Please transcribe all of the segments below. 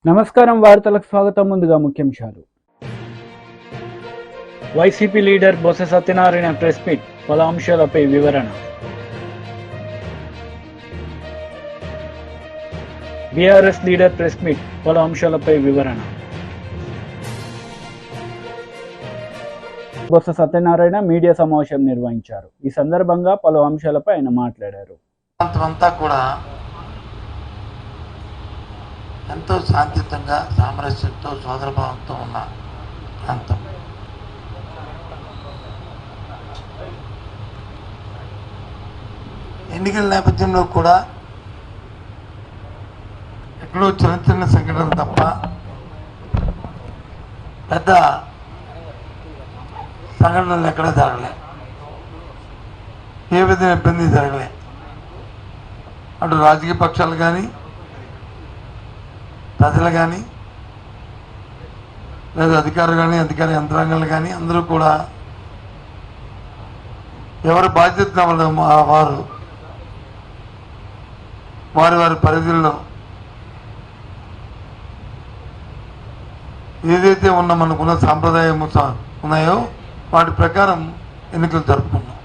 నమస్కారం, వార్తలకు స్వాగతం. ముందుగా ముఖ్యాంశాలు. YCP leader Botsa Satyanarayana press meet, పలు అంశాలపై వివరణ. బీఆర్ఎస్ లీడర్ ప్రెస్ మీట్, పలు అంశాలపై వివరణ. బొత్స సత్యనారాయణ మీడియా సమావేశం నిర్వహించారు. ఈ సందర్భంగా పలు అంశాలపై ఆయన మాట్లాడారు. అంతా కూడా ఎంతో శాంతియుతంగా, సామరస్యంతో, సోదరభావంతో ఉన్న ప్రాంతం. ఎన్నికల నేపథ్యంలో కూడా ఎక్కడో చిన్న చిన్న సంఘటనలు తప్ప పెద్ద సంఘటనలు ఎక్కడా జరగలే, ఏ విధంగా ఇబ్బంది జరగలే. అటు రాజకీయ పక్షాలు కానీ, ప్రజలు కానీ, లేదా అధికారులు కానీ, అధికార యంత్రాంగాలు కానీ అందరూ కూడా ఎవరి బాధ్యత వారు వారి వారి పరిధుల్లో ఏదైతే మనకున్న సాంప్రదాయం ఉన్నాయో వాటి ప్రకారం ఎన్నికలు జరుపుకున్నాం.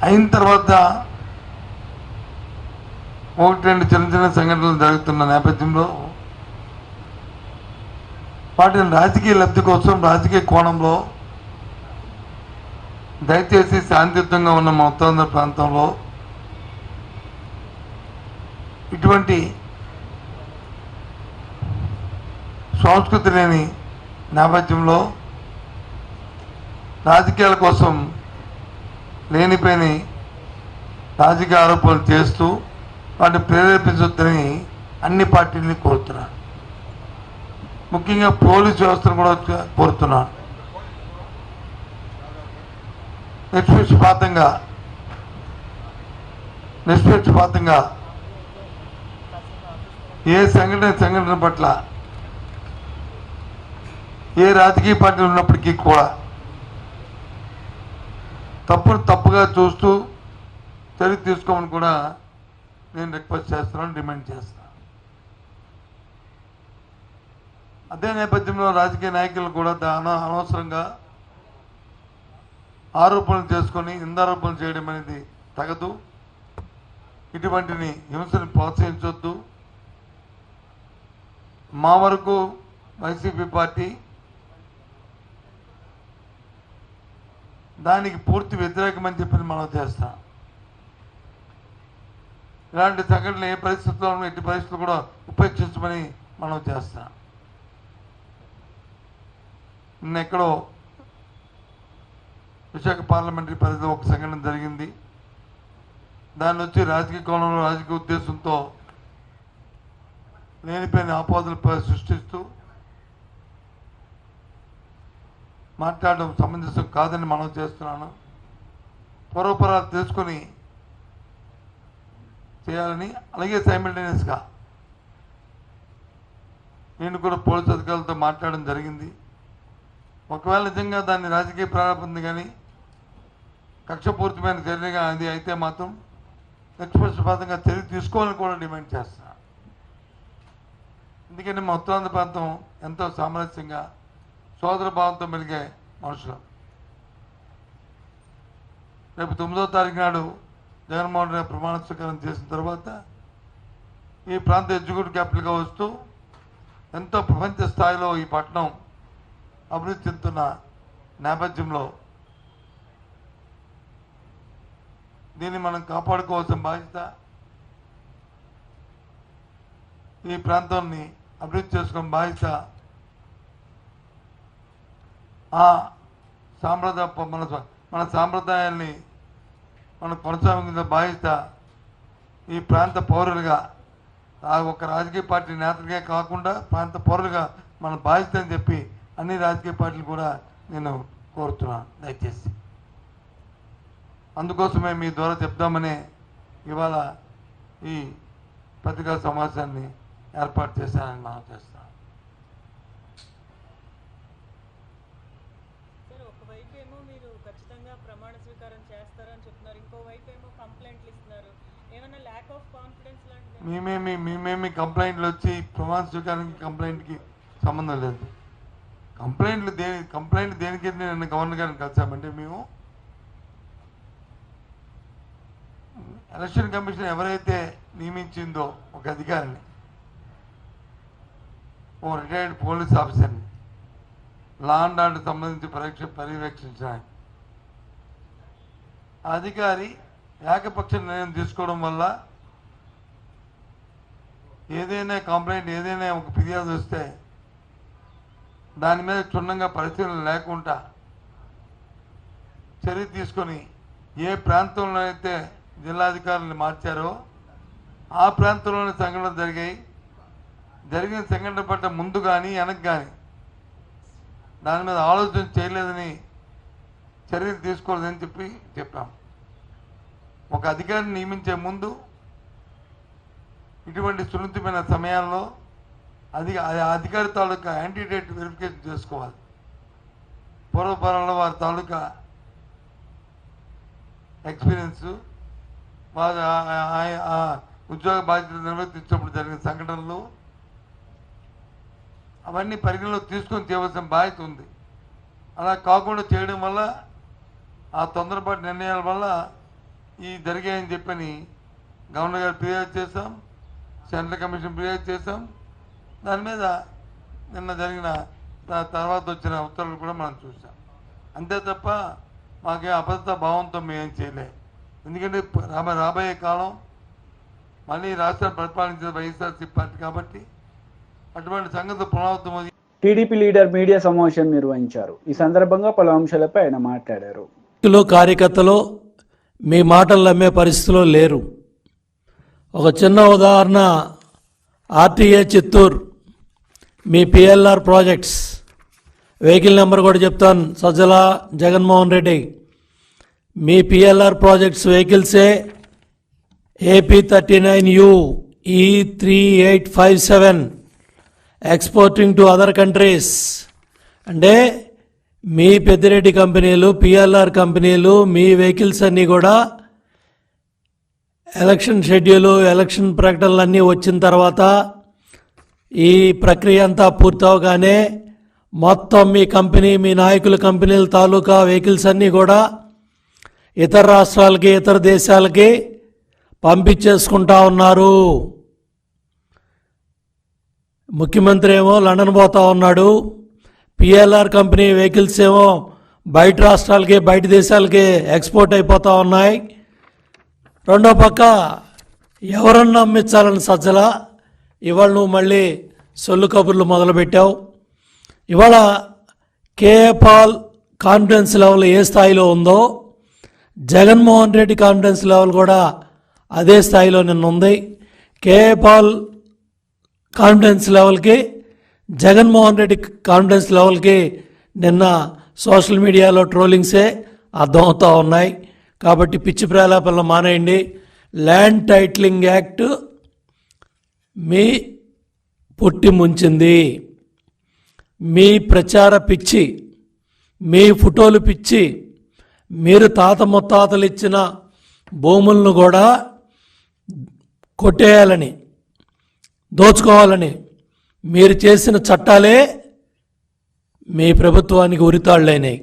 అయిన తర్వాత ఒకటి రెండు చిన్న చిన్న సంఘటనలు జరుగుతున్న నేపథ్యంలో వాటిని రాజకీయ లబ్ధి కోసం, రాజకీయ కోణంలో దయచేసి శాంతియుతంగా ఉన్న మా ఉత్తరాంధ్ర ప్రాంతంలో ఇటువంటి సంస్కృతి లేని నేపథ్యంలో రాజకీయాల కోసం లేనిపోయిన రాజకీయ ఆరోపణలు చేస్తూ వాటిని ప్రేరేపించొద్దని అన్ని పార్టీలని కోరుతున్నాను. ముఖ్యంగా పోలీసు వ్యవస్థను కూడా కోరుతున్నాను. నిష్పక్షపాతంగా ఏ సంఘటన పట్ల ఏ రాజకీయ పార్టీలు ఉన్నప్పటికీ కూడా తప్పుగా చూస్తూ చర్య తీసుకోమని కూడా నేను రిక్వెస్ట్ చేస్తున్నాను, డిమాండ్ చేస్తున్నాను. అదే నేపథ్యంలో రాజకీయ నాయకులు కూడా అనవసరంగా ఆరోపణలు చేసుకొని నిందారోపణలు చేయడం అనేది తగదు. ఇటువంటిని హింసను ప్రోత్సహించొద్దు. మా వరకు వైసీపీ పార్టీ దానికి పూర్తి వ్యతిరేకమని చెప్పి మనం చేస్తాం. ఇలాంటి సంఘటనలు ఏ పరిస్థితుల్లో ఎట్టి పరిస్థితులు కూడా ఉపేక్షించమని మనం చేస్తాం. నిన్నెక్కడో విశాఖ పార్లమెంటరీ పరిధిలో ఒక సంఘటన జరిగింది. దాన్ని వచ్చి రాజకీయ కోణంలో, రాజకీయ ఉద్దేశంతో లేనిపోయిన ఆపోదలు సృష్టిస్తూ మాట్లాడడం సమంజసం కాదని మనం చేస్తున్నాను. పూర్వపరాలు తెలుసుకొని చేయాలని, అలాగే సైమల్టేనియస్గా నేను కూడా పోలీసు అధికారులతో మాట్లాడడం జరిగింది. ఒకవేళ నిజంగా దాన్ని రాజకీయ ప్రారంభం కానీ కక్షపూరితమైన చర్యగా అది అయితే మాత్రం నిష్పక్షపాతంగా చర్య తీసుకోవాలని కూడా డిమాండ్ చేస్తున్నాను. ఎందుకంటే మా ఉత్తరాంధ్ర ప్రాంతం ఎంతో సామరస్యంగా, సోదర భావంతో మెలిగే మనుషులు. రేపు 9వ తారీఖు నాడు జగన్మోహన్ రెడ్డి ప్రమాణ స్వీకారం చేసిన తర్వాత ఈ ప్రాంత ఎగ్జిక్యూటివ్ క్యాపిటల్గా వస్తూ ఎంతో ప్రపంచ స్థాయిలో ఈ పట్టణం అభివృద్ధి చెందుతున్న నేపథ్యంలో దీన్ని మనం కాపాడుకోవాల్సిన బాధ్యత, ఈ ప్రాంతాన్ని అభివృద్ధి చేసుకునే బాధ్యత మన సాంప్రదాయాల్ని మనం కొనసాగించిన బాధ్యత ఈ ప్రాంత పౌరులుగా, ఒక రాజకీయ పార్టీ నేతలుగా కాకుండా ప్రాంత పౌరులుగా మన బాధ్యత అని చెప్పి అన్ని రాజకీయ పార్టీలు కూడా నేను కోరుతున్నాను. దయచేసి అందుకోసమే మీ ద్వారా చెప్దామని ఇవాళ ఈ పత్రికా సమావేశాన్ని ఏర్పాటు చేశానని మనం చేస్తాం. ఖచ్చితంగా ప్రమాణ స్వీకారం చేస్తారని చెప్తున్నారు, ఇంకోవైపు ఏమో కంప్లైంట్లు ఇస్తున్నారు. ఏమైనా మేమేమి కంప్లైంట్లు వచ్చి ప్రమాణ స్వీకారానికి కంప్లైంట్కి సంబంధం లేదు. కంప్లైంట్ దేనికి నిన్న గవర్నర్ గారిని కలిసామంటే మేము ఎలక్షన్ కమిషన్ ఎవరైతే నియమించిందో ఒక అధికారిని, ఓ రిటైర్డ్ పోలీస్ ఆఫీసర్ని లా అండ్ ఆర్డర్ సంబంధించి పర్యవేక్షించడానికి, ఆ అధికారి ఏకపక్ష నిర్ణయం తీసుకోవడం వల్ల ఏదైనా కంప్లైంట్ ఏదైనా ఒక ఫిర్యాదు వస్తే దాని మీద క్షుణ్ణంగా పరిశీలన లేకుండా చర్య తీసుకొని ఏ ప్రాంతంలో అయితే జిల్లాధికారులను మార్చారో ఆ ప్రాంతంలోనే సంఘటనలు జరిగిన సంఘటన పట్ల ముందు కానీ వెనక కానీ దాని మీద ఆలోచన చేయలేదని చర్యలు తీసుకోలేదని చెప్పాం. ఒక అధికారిని నియమించే ముందు ఇటువంటి సున్నితమైన సమయాల్లో అధికారి తాలూకా యాంటీడేట్ వెరిఫికేషన్ చేసుకోవాలి. పూర్వపరంలో వారి తాలూకా ఎక్స్పీరియన్స్, వారి ఉద్యోగ బాధ్యతలు నిర్వర్తించినప్పుడు జరిగిన సంఘటనలు అవన్నీ పరిగణలో తీసుకొని చేయవలసిన బాధ్యత ఉంది. అలా కాకుండా చేయడం వల్ల ఆ తొందరపాటు నిర్ణయాల వల్ల ఈ జరిగాయని చెప్పని గవర్నర్ గారు ఫిర్యాదు చేశాం, సెంట్రల్ కమిషన్ ఫిర్యాదు చేశాం. దాని మీద నిన్న జరిగిన తర్వాత వచ్చిన ఉత్తర్వులు కూడా మనం చూసాం. అంతే తప్ప మాకే అభద్రతా భావంతో మేమేం చేయలే. ఎందుకంటే రాబోయే కాలం మళ్ళీ రాష్ట్రాన్ని పరిపాలించిన వైఎస్ఆర్సీ పార్టీ కాబట్టి అటువంటి సంగతి పునరావృతం. టీడీపీ లీడర్ మీడియా సమావేశం నిర్వహించారు. ఈ సందర్భంగా పలు అంశాలపై ఆయన మాట్లాడారు. కార్యకర్తలు మీ మాటలు నమ్మే పరిస్థితిలో లేరు. ఒక చిన్న ఉదాహరణ, ఆర్టీఏ చిత్తూరు, మీ పిఎల్ఆర్ ప్రాజెక్ట్స్ వెహికల్ నెంబర్ కూడా చెప్తాను, సజ్జల జగన్మోహన్ రెడ్డి. మీ పిఎల్ఆర్ ప్రాజెక్ట్స్ వెహికల్సే AP39U E3857 exporting to other countries. అంటే మీ పెద్దిరెడ్డి కంపెనీలు, పిఎల్ఆర్ కంపెనీలు, మీ వెహికల్స్ అన్నీ కూడా ఎలక్షన్ షెడ్యూలు, ఎలక్షన్ ప్రకటనలు అన్నీ వచ్చిన తర్వాత ఈ ప్రక్రియ అంతా పూర్తవగానే మొత్తం మీ కంపెనీ, మీ నాయకుల కంపెనీల తాలూకా వెహికల్స్ అన్నీ కూడా ఇతర రాష్ట్రాలకి, ఇతర దేశాలకి పంపించేసుకుంటా ఉన్నారు. ముఖ్యమంత్రి ఏమో లండన్ పోతా ఉన్నాడు, పిఎల్ఆర్ కంపెనీ వెహికల్స్ ఏమో బయట రాష్ట్రాలకి, బయట దేశాలకి ఎక్స్పోర్ట్ అయిపోతూ ఉన్నాయి. రెండో పక్క ఎవరన్నా అమ్మించాలని సజ్జల ఇవాళ నువ్వు మళ్ళీ సొల్లు కబుర్లు మొదలుపెట్టావు. ఇవాళ కేఏ పాల్ కాన్ఫిడెన్స్ లెవెల్ ఏ స్థాయిలో ఉందో జగన్మోహన్ రెడ్డి కాన్ఫిడెన్స్ లెవెల్ కూడా అదే స్థాయిలో నిన్న ఉంది. కేఏ పాల్ కాన్ఫిడెన్స్ లెవెల్కి, జగన్మోహన్ రెడ్డి కాన్ఫిడెన్స్ లెవెల్కి నిన్న సోషల్ మీడియాలో ట్రోలింగ్సే అర్థమవుతూ ఉన్నాయి. కాబట్టి పిచ్చి ప్రేలాపనలు మానేయండి. ల్యాండ్ టైటిలింగ్ యాక్ట్ మీ పుట్టి ముంచింది. మీ ప్రచార పిచ్చి, మీ ఫోటోలు పిచ్చి, మీరు తాత ముత్తాతలు ఇచ్చిన భూములను కూడా కొట్టేయాలని, దోచుకోవాలని మీరు చేసిన చట్టాలే మీ ప్రభుత్వానికి ఉరితాళ్ళైనాయి.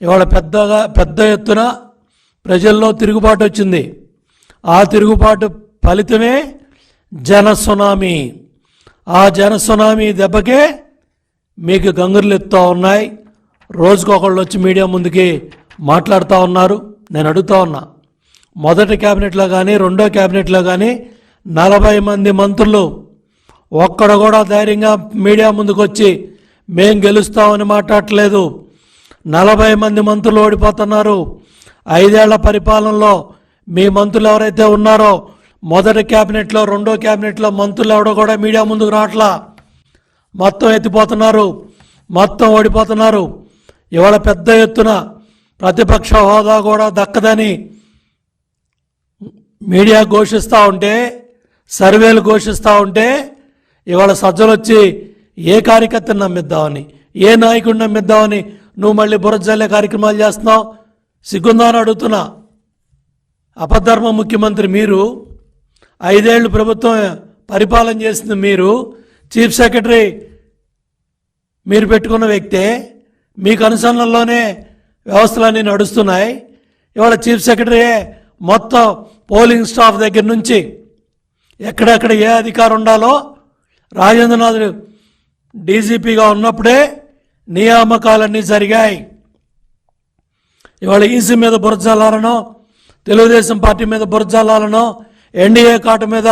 ఇవాళ పెద్ద ఎత్తున ప్రజల్లో తిరుగుబాటు వచ్చింది. ఆ తిరుగుబాటు ఫలితమే జనసునామీ. ఆ జనసునామీ దెబ్బకే మీకు గంగుర్లు ఎత్తుతూ ఉన్నాయి. రోజుకొకళ్ళు వచ్చి మీడియా ముందుకి మాట్లాడుతూ ఉన్నారు. నేను అడుగుతా ఉన్నా, మొదటి క్యాబినెట్లో కానీ రెండో క్యాబినెట్లో కానీ 40 మంది మంత్రులు ఒక్కడు కూడా ధైర్యంగా మీడియా ముందుకు వచ్చి మేం గెలుస్తామని మాట్లాడట్లేదు. 40 మంది మంత్రులు ఓడిపోతున్నారు. 5 ఏళ్ల పరిపాలనలో మీ మంత్రులు ఎవరైతే ఉన్నారో మొదటి క్యాబినెట్లో రెండో క్యాబినెట్లో మంత్రులు ఎవడో కూడా మీడియా ముందుకు రావట్లా. మొత్తం ఎత్తిపోతున్నారు, మొత్తం ఓడిపోతున్నారు. ఇవాళ పెద్ద ఎత్తున ప్రతిపక్ష హోదా కూడా దక్కదని మీడియా ఘోషిస్తూ ఉంటే, సర్వేలు ఘోషిస్తూ ఉంటే ఇవాళ సజ్జలు వచ్చి ఏ కార్యకర్తను నమ్మిద్దామని, ఏ నాయకుడిని నమ్మిద్దామని నువ్వు మళ్ళీ బురజల్లే కార్యక్రమాలు చేస్తున్నావు. సిగ్గుందా అని అడుగుతున్నా. అపధర్మ ముఖ్యమంత్రి మీరు, 5 ఏళ్ళు ప్రభుత్వం పరిపాలన చేసింది మీరు. చీఫ్ సెక్రటరీ మీరు పెట్టుకున్న వ్యక్తే. మీకు అనుసరణలోనే వ్యవస్థలన్నీ నడుస్తున్నాయి. ఇవాళ చీఫ్ సెక్రటరీయే మొత్తం పోలింగ్ స్టాఫ్ దగ్గర నుంచి ఎక్కడెక్కడ ఏ అధికారం ఉండాలో రాజేంద్రనాథ్ డీజీపీగా ఉన్నప్పుడే నియామకాలన్నీ జరిగాయి. ఇవాళ ఈసీ మీద బురజల్లాలనో, తెలుగుదేశం పార్టీ మీద బురజల్లాలనో, ఎన్డీఏ కాటు మీద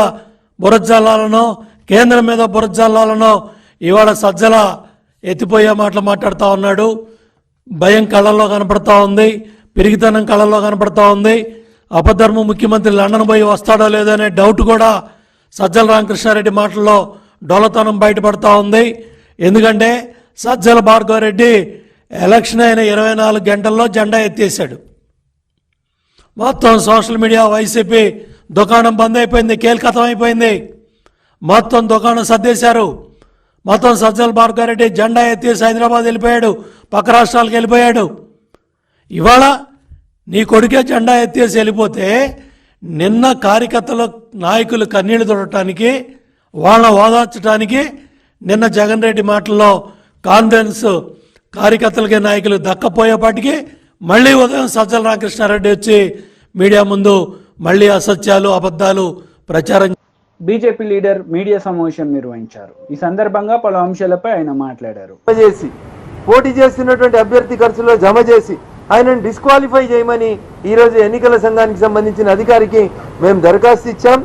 బురజల్లాలనో, కేంద్రం మీద బురజల్లాలనో ఇవాళ సజ్జల ఎత్తిపోయే మాటలు మాట్లాడుతూ ఉన్నాడు. భయం కళ్ళల్లో కనపడతా ఉంది, పిరిగితనం కళ్ళల్లో కనపడతా ఉంది. అపధర్మ ముఖ్యమంత్రి లండన్ పోయి వస్తాడో లేదో అనే డౌట్ కూడా సజ్జల రామకృష్ణారెడ్డి మాటల్లో డొలతనం బయటపడతా ఉంది. ఎందుకంటే సజ్జల భార్గవరెడ్డి ఎలక్షన్ అయిన 24 గంటల్లో జెండా ఎత్తేసాడు. మొత్తం సోషల్ మీడియా వైసీపీ దుకాణం బంద్ అయిపోయింది, కీలకతం అయిపోయింది. మొత్తం దుకాణం సర్దేశారు. మొత్తం సజ్జల భార్గవరెడ్డి జెండా ఎత్తేసి హైదరాబాద్ వెళ్ళిపోయాడు, పక్క రాష్ట్రాలకు వెళ్ళిపోయాడు. ఇవాళ నీ కొడుకే జెండా ఎత్తేసి వెళ్ళిపోతే నిన్న కార్యకర్తలు నాయకులు కన్నీళ్లు తొడటానికి, వాళ్ళని ఓదార్చడానికి నిన్న జగన్ రెడ్డి మాటల్లో కాన్ఫిడెన్స్ కార్యకర్తలకి నాయకులు దక్కపోయేపాటికి మళ్ళీ ఉదయం సజ్జల రామకృష్ణారెడ్డి వచ్చి మీడియా ముందు మళ్ళీ అసత్యాలు అబద్ధాలు ప్రచారం. బీజేపీ లీడర్ మీడియా సమావేశం నిర్వహించారు. ఈ సందర్భంగా పలు అంశాలపై ఆయన మాట్లాడారు. పోటీ చేస్తున్నటువంటి అభ్యర్థి ఖర్చులో జమ చేసి ఆయనను డిస్క్వాలిఫై చేయమని ఈరోజు ఎన్నికల సంఘానికి సంబంధించిన అధికారికి మేము దరఖాస్తు ఇచ్చాం.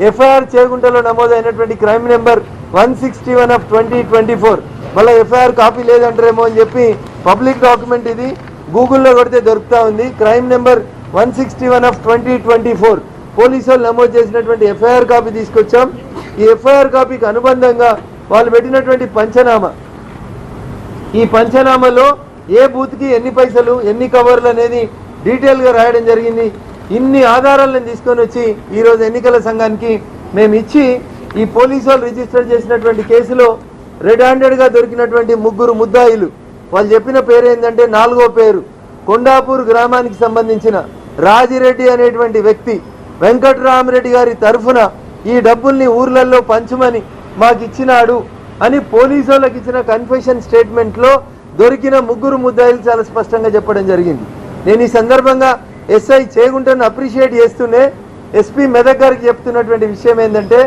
ఎఫ్ఐఆర్ చేగుంటలో నమోదైనటువంటి క్రైమ్ నెంబర్ 161/2024 మళ్ళీ ఎఫ్ఐఆర్ కాపీ లేదంటారేమో అని చెప్పి పబ్లిక్ డాక్యుమెంట్ ఇది గూగుల్లో కొడితే దొరుకుతా ఉంది. క్రైమ్ నెంబర్ 161/2024 పోలీసు వాళ్ళు నమోదు చేసినటువంటి ఎఫ్ఐఆర్ కాపీ తీసుకొచ్చాం. ఈ ఎఫ్ఐఆర్ కాపీకి అనుబంధంగా వాళ్ళు పెట్టినటువంటి పంచనామా, ఈ పంచనామాలో ఏ బూత్కి ఎన్ని పైసలు ఎన్ని కవర్లు అనేది డీటెయిల్గా రాయడం జరిగింది. ఇన్ని ఆధారాలను తీసుకొని వచ్చి ఈరోజు ఎన్నికల సంఘానికి మేము ఇచ్చి ఈ పోలీసు వాళ్ళు రిజిస్టర్ చేసినటువంటి కేసులో రెడ్ హ్యాండెడ్గా దొరికినటువంటి 3 ముద్దాయిలు వాళ్ళు చెప్పిన పేరు ఏంటంటే 4వ పేరు కొండాపూర్ గ్రామానికి సంబంధించిన రాజిరెడ్డి అనేటువంటి వ్యక్తి వెంకట్రామరెడ్డి గారి తరఫున ఈ డబ్బుల్ని ఊర్లలో పంచమని మాకు ఇచ్చినాడు అని పోలీసు వాళ్ళకి ఇచ్చిన కన్ఫెషన్ స్టేట్మెంట్లో దొరికిన 3 ముద్దాయిలు చాలా స్పష్టంగా చెప్పడం జరిగింది. నేను ఈ సందర్భంగా ఎస్ఐ చేగుంటను అప్రిషియేట్ చేస్తూనే ఎస్పీ మెదక్ గారికి చెప్తున్నటువంటి విషయం ఏంటంటే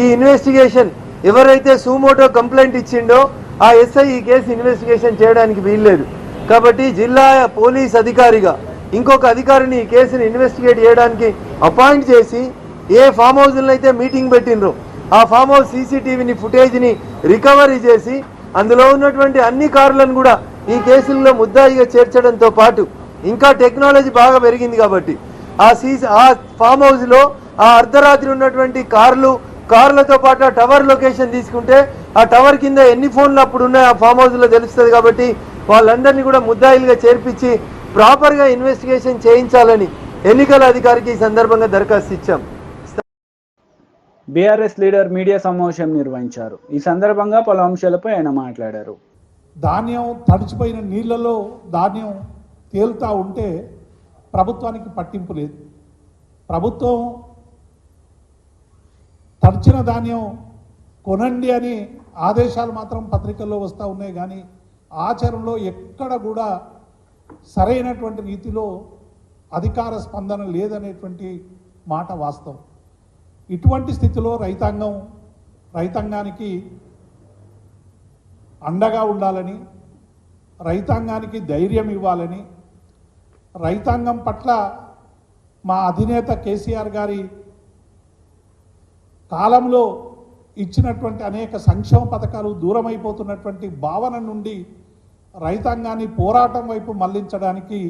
ఈ ఇన్వెస్టిగేషన్ ఎవరైతే సూమోటో కంప్లైంట్ ఇచ్చిండో ఆ ఎస్ఐ ఈ కేసు ఇన్వెస్టిగేషన్ చేయడానికి వీల్లేదు. కాబట్టి జిల్లా పోలీస్ అధికారిగా ఇంకొక అధికారిని ఈ కేసుని ఇన్వెస్టిగేట్ చేయడానికి అపాయింట్ చేసి ఏ ఫామ్ హౌస్లను అయితే మీటింగ్ పెట్టినరో ఆ ఫామ్ హౌస్ సీసీటీవీని ఫుటేజ్ని రికవరీ చేసి అందులో ఉన్నటువంటి అన్ని కార్లను కూడా ఈ కేసుల్లో ముద్దాయిగా చేర్చడంతో పాటు ఇంకా టెక్నాలజీ బాగా పెరిగింది కాబట్టి ఆ ఫామ్ హౌస్లో ఆ అర్ధరాత్రి ఉన్నటువంటి కార్లతో పాటు ఆ టవర్ లొకేషన్ తీసుకుంటే ఆ టవర్ కింద ఎన్ని ఫోన్లు అప్పుడు ఉన్నాయో ఆ ఫామ్ హౌస్లో తెలుస్తుంది. కాబట్టి వాళ్ళందరినీ కూడా ముద్దాయిలుగా చేర్పించి ప్రాపర్గా ఇన్వెస్టిగేషన్ చేయించాలని ఎన్నికల అధికారికి ఈ సందర్భంగా దరఖాస్తు ఇచ్చాం. బీఆర్ఎస్ లీడర్ మీడియా సమావేశం నిర్వహించారు. ఈ సందర్భంగా పలు అంశాలపై ఆయన మాట్లాడారు. ధాన్యం తడిచిపోయిన నీళ్లలో ధాన్యం తేలుతూ ఉంటే ప్రభుత్వానికి పట్టింపు లేదు. ప్రభుత్వం తడిచిన ధాన్యం కొనండి అని ఆదేశాలు మాత్రం పత్రికల్లో వస్తూ ఉన్నాయి, కానీ ఆచరణలో ఎక్కడ కూడా సరైనటువంటి రీతిలో అధికార స్పందన లేదనేటువంటి మాట వాస్తవం. ఇటువంటి స్థితిలో రైతాంగానికి అండగా ఉండాలని, రైతాంగానికి ధైర్యం ఇవ్వాలని, రైతాంగం పట్ల మా అధినేత కేసీఆర్ గారి కాలంలో ఇచ్చినటువంటి అనేక సంక్షేమ పథకాలు దూరమైపోతున్నటువంటి భావన నుండి రైతాంగాన్ని పోరాటం వైపు మళ్లించడానికి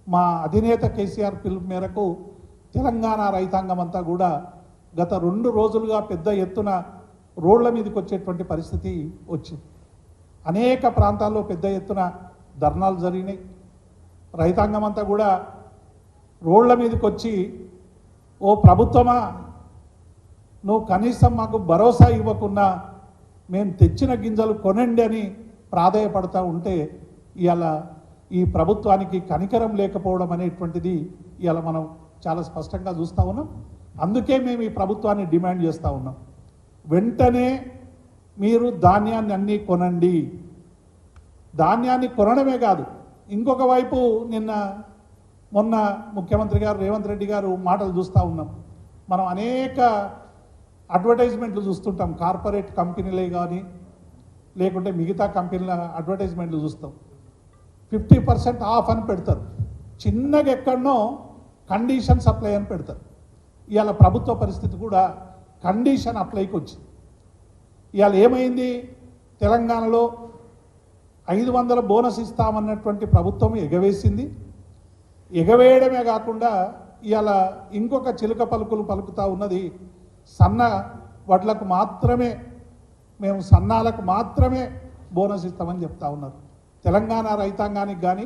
మా అధినేత కేసీఆర్ పిలుపు మేరకు తెలంగాణ రైతాంగం అంతా కూడా గత 2 రోజులుగా పెద్ద ఎత్తున రోడ్ల మీదకి వచ్చేటువంటి పరిస్థితి వచ్చింది. అనేక ప్రాంతాల్లో పెద్ద ఎత్తున ధర్నాలు జరిగినాయి. రైతాంగం అంతా కూడా రోడ్ల మీదకి వచ్చి, ఓ ప్రభుత్వమా, నువ్వు కనీసం మాకు భరోసా ఇవ్వకున్నా మేము తెచ్చిన గింజలు కొనండి అని ప్రాధేయపడతా ఉంటే ఇవాళ ఈ ప్రభుత్వానికి కనికరం లేకపోవడం అనేటువంటిది ఇవాళ మనం చాలా స్పష్టంగా చూస్తూ ఉన్నాం. అందుకే మేము ఈ ప్రభుత్వాన్ని డిమాండ్ చేస్తూ ఉన్నాం. వెంటనే మీరు ధాన్యాన్ని అన్నీ కొనండి. ధాన్యాన్ని కొనడమే కాదు, ఇంకొక వైపు మొన్న ముఖ్యమంత్రి గారు రేవంత్ రెడ్డి గారు మాటలు చూస్తూ ఉన్నాం. మనం అనేక అడ్వర్టైజ్మెంట్లు చూస్తుంటాం, కార్పొరేట్ కంపెనీలే కానీ లేకుంటే మిగతా కంపెనీల అడ్వర్టైజ్మెంట్లు చూస్తాం. 50% ఆఫ్ అని పెడతారు, చిన్నగా ఎక్కడనో కండిషన్ సప్లై అని పెడతారు. ఇవాళ ప్రభుత్వ పరిస్థితి కూడా కండిషన్ అప్లైకి వచ్చింది. ఇవాళ ఏమైంది, తెలంగాణలో 500 బోనస్ ఇస్తామన్నటువంటి ప్రభుత్వం ఎగవేసింది. ఎగవేయడమే కాకుండా ఇవాళ ఇంకొక చిలుక పలుకులు పలుకుతూ ఉన్నది, సన్న వడ్లకు మాత్రమే, మేము సన్నాలకు మాత్రమే బోనస్ ఇస్తామని చెప్తా ఉన్నారు. తెలంగాణ రైతాంగానికి కానీ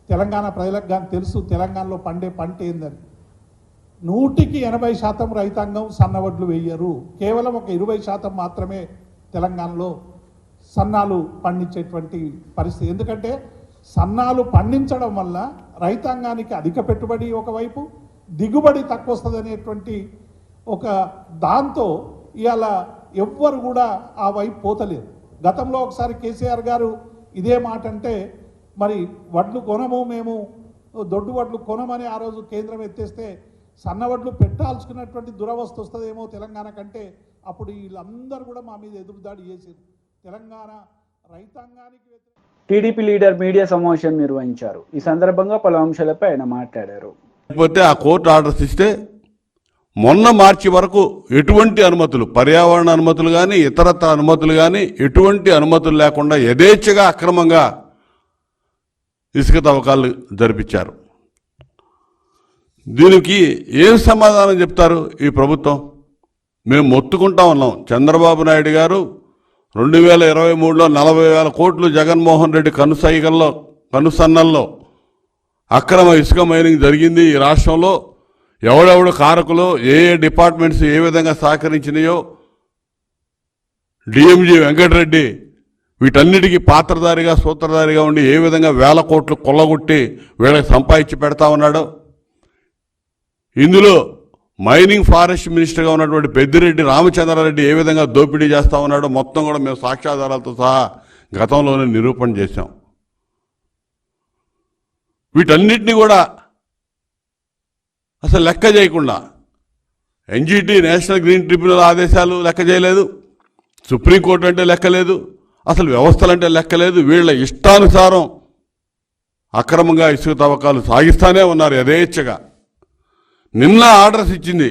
తెలంగాణ ప్రజలకు కానీ తెలుసు తెలంగాణలో పండే పంట ఏందని. 100% రైతాంగం సన్నవడ్లు వేయరు, కేవలం ఒక 20% మాత్రమే తెలంగాణలో సన్నాలు పండించేటువంటి పరిస్థితి. ఎందుకంటే సన్నాలు పండించడం వల్ల రైతాంగానికి అధిక పెట్టుబడి ఒకవైపు, దిగుబడి తక్కువ వస్తుంది అనేటువంటి ఒక దాంతో ఇవాళ ఎవ్వరు కూడా ఆ వైపు పోతలేరు. గతంలో ఒకసారి కేసీఆర్ గారు ఇదే మాట అంటే, మరి వడ్లు కొనము, మేము దొడ్డు వడ్లు కొనమని ఆ రోజు కేంద్రం ఎత్తేస్తే సన్నవడ్లు పెట్టాల్సుకున్నటువంటి దురవస్థ వస్తుందేమో తెలంగాణ కంటే, అప్పుడు వీళ్ళందరూ కూడా మా మీద ఎదురుదాడి చేశారు. తెలంగాణ రైతాంగానికి టీడీపీ లీడర్ మీడియా సమావేశం నిర్వహించారు. ఈ సందర్భంగా పలు అంశాలపై ఆయన మాట్లాడారు. లేకపోతే ఆ కోర్టు ఆర్డర్స్ ఇస్తే మొన్న మార్చి వరకు ఎటువంటి అనుమతులు, పర్యావరణ అనుమతులు కానీ ఇతరత్ర అనుమతులు కానీ ఎటువంటి అనుమతులు లేకుండా యథేచ్ఛగా అక్రమంగా ఇసుక తవ్వకాలు జరిపించారు. దీనికి ఏం సమాధానం చెప్తారు ఈ ప్రభుత్వం? మేము మొత్తుకుంటా ఉన్నాం. చంద్రబాబు నాయుడు గారు 2023లో 40,000 కోట్లు జగన్మోహన్ రెడ్డి కనుసన్నల్లో అక్రమ ఇసుక మైనింగ్ జరిగింది. ఈ రాష్ట్రంలో ఎవడెవడు కారకులు, ఏ డిపార్ట్మెంట్స్ ఏ విధంగా సహకరించినాయో, డిఎంజీ వెంకటరెడ్డి వీటన్నిటికీ పాత్రధారిగా సూత్రధారిగా ఉండి ఏ విధంగా 1,000 కోట్లు కొల్లగొట్టి వీళ్ళకి సంపాదించి పెడతా ఉన్నాడో, ఇందులో మైనింగ్ ఫారెస్ట్ మినిస్టర్గా ఉన్నటువంటి పెద్దిరెడ్డి రామచంద్రారెడ్డి ఏ విధంగా దోపిడీ చేస్తూ ఉన్నాడో మొత్తం కూడా మేము సాక్ష్యాధారాలతో సహా గతంలోనే నిరూపణ చేశాం. వీటన్నిటిని కూడా అసలు లెక్క చేయకుండా ఎన్జిటి నేషనల్ గ్రీన్ ట్రిబ్యునల్ ఆదేశాలు లెక్క చేయలేదు, సుప్రీంకోర్టు అంటే లెక్కలేదు, అసలు వ్యవస్థలంటే లెక్కలేదు. వీళ్ళ ఇష్టానుసారం అక్రమంగా ఇసుక తవ్వకాలు సాగిస్తానే ఉన్నారు యథేచ్ఛగా. నిన్న ఆర్డర్స్ ఇచ్చింది,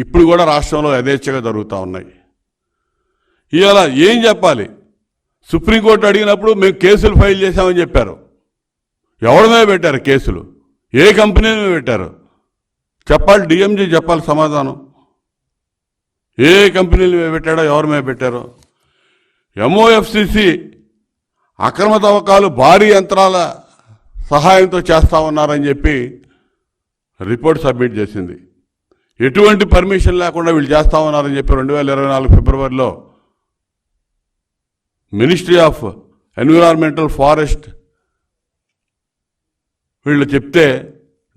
ఇప్పుడు కూడా రాష్ట్రంలో యథేచ్ఛగా జరుగుతూ ఉన్నాయి. ఇవాళ ఏం చెప్పాలి? సుప్రీంకోర్టు అడిగినప్పుడు మేము కేసులు ఫైల్ చేశామని చెప్పారు. ఎవరి మీద పెట్టారు కేసులు? ఏ కంపెనీ మీద పెట్టారు? చెప్పాలి, డిఎంజీ చెప్పాలి సమాధానం. ఏ కంపెనీల మీద పెట్టాడో, ఎవరి మీద పెట్టారో. ఎంఓఎఫ్సిసి అక్రమ తవ్వకాలు భారీ యంత్రాల సహాయంతో చేస్తా ఉన్నారని చెప్పి రిపోర్ట్ సబ్మిట్ చేసింది. ఎటువంటి పర్మిషన్ లేకుండా వీళ్ళు చేస్తా ఉన్నారని చెప్పి 2024 ఫిబ్రవరిలో మినిస్ట్రీ ఆఫ్ ఎన్విరాన్మెంటల్ ఫారెస్ట్ వీళ్ళు చెప్తే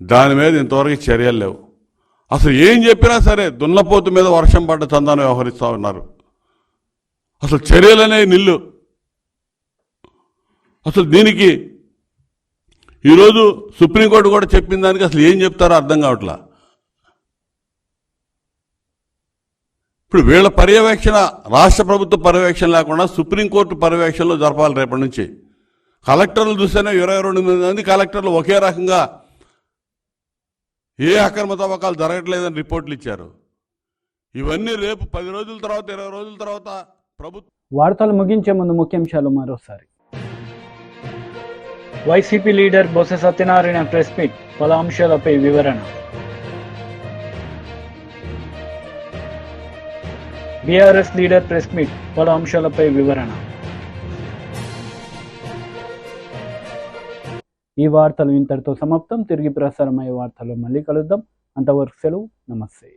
దాని మీద ఇంతవరకు చర్యలు లేవు. అసలు ఏం చెప్పినా సరే దున్నపోతు మీద వర్షం పడ్డ చందాన్ని వ్యవహరిస్తూ ఉన్నారు. అసలు చర్యలనే నిల్లు. అసలు దీనికి ఈరోజు సుప్రీంకోర్టు కూడా చెప్పిన దానికి అసలు ఏం చెప్తారో అర్థం కావట్లా. ఇప్పుడు వీళ్ళ పర్యవేక్షణ, రాష్ట్ర ప్రభుత్వ పర్యవేక్షణ లేకుండా సుప్రీంకోర్టు పర్యవేక్షణలో జరపాలి రేపటి నుంచి. కలెక్టర్లు చూస్తేనే 22 మంది కలెక్టర్లు ఒకే రకంగా ఏ అక్రమ తవ్వకాలు జరగట్లేదని రిపోర్ట్లు ఇచ్చారు. ఇవన్నీ రేపు 10 రోజుల తర్వాత 20 రోజుల తర్వాత ప్రభుత్వం. వార్తలు ముగించే ముందు ముఖ్యాంశాలు మరోసారి. YCP leader Botsa Satyanarayana press meet, పలు అంశాలపై వివరణ. బీఆర్ఎస్ లీడర్ ప్రెస్ మీట్, పలు అంశాలపై వివరణ. ఈ వార్తలు ఇంతటితో సమాప్తం. తిరిగి ప్రసారమయ్యే వార్తల్లో మళ్ళీ కలుద్దాం. అంతవరకు సెలవు. నమస్తే.